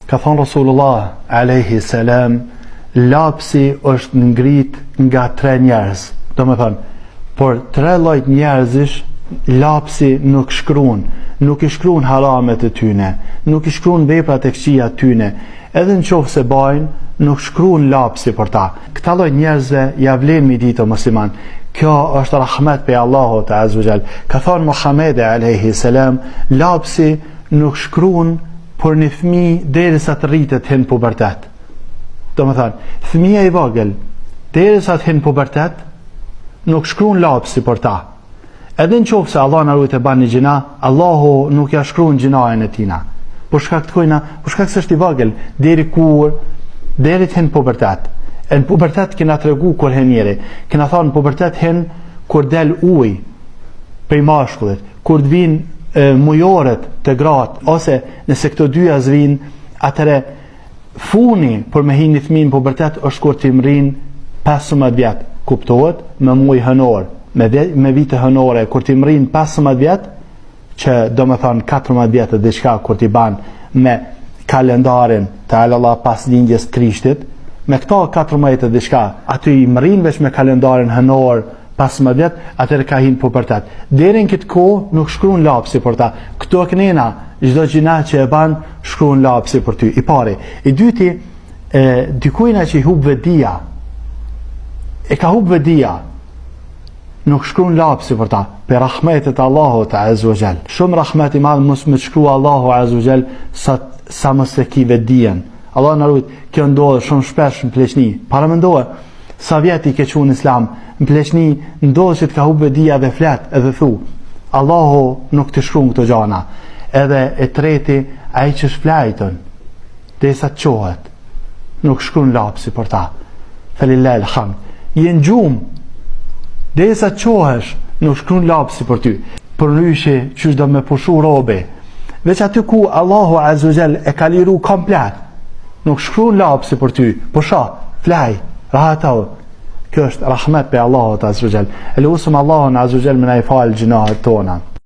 Ka thonë Rasulullah alayhi salam, lapsi është ngrit nga 3 njerëz. Do me thonë, por 3 lloj njerëzish lapsi nuk shkruan, nuk i shkruan haramet e tyne, nuk i shkruan veprat e këqija tyne, edhe në qoftë se bajnë, nuk shkruan lapsi për ta. Këta lloj njerëzve ja vlen mi ditë o musliman. Kjo është rahmet për Allahut azza wa jall. Ka thonë Muhamedi alayhi salam, lapsi nuk shkruan për një fëmijë derisa të rritet hin pubertet. Do me thonë, fëmija i vogël derisa të hin pubertet, nuk shkruan lapsi për ta. Edhe në qoftë se Allah na ruajt e ban një gjina, Allahu nuk ja shkruan gjinajen e tina. Por shkak të kujna, por shkak se është i vogël, deri të hin pubertet. E në pubertet kena tregu kur hen njeri, kena thonë në pubertet hen kur del uj prej mashkullit, kur të vinë mujoret të gratë, ose nëse këto dyja zvin, atëre funi për me hin një fëmijë në pubertet është kur të mrin 15 vjet, kuptohet me muj hënor, me vite hënore, kur të mrin 15 vjet, që do me thonë 14 vjet e diçka kur t'i ban me kalendarin të Allah pas lindjes të Krishtit, me këto 14 e diçka, aty i mrin veç me kalendarin hënor 15 vjet, atëre ka hin pubertet. Deri në këtë kohë nuk shkruan lapsi për ta. Këto kënena, çdo gjina që e ban, shkruan lapsi për ty. I pari. I dyti, dikujna që i hub vedia, e ka hub vedia, nuk shkruan lapsi për ta. Për rahmetet Allahut azza wa jall. Shumë rahmet i madh mos më shkrua Allahu azza wa jall sa mos e ki vedien. Allah na ruaj, kjo ndodh shumë shpesh në pleqni. Para mendoje sa vjet i ke qenë islam, në pleqni ndodh që të ka humbë dia dhe flet edhe thu, Allahu nuk të shkruan këto gjana. Edhe e treti, ai që shflajton derisa të qohet, nuk shkruan lapsi për ta. Falillahi alhamd. Je në gjum derisa të qohesh, nuk shkruan lapsi për ty. Për ryshi që do me pushu robe, veç aty ku Allahu azza wa jall e ka liru komplet, nuk shkruan lapsi për ty, po shoh, flaj, rahatau. Kjo është rahmet për Allahut azza wa jall. Elusum Allahun azza wa jall me na i fal gjinahet tona.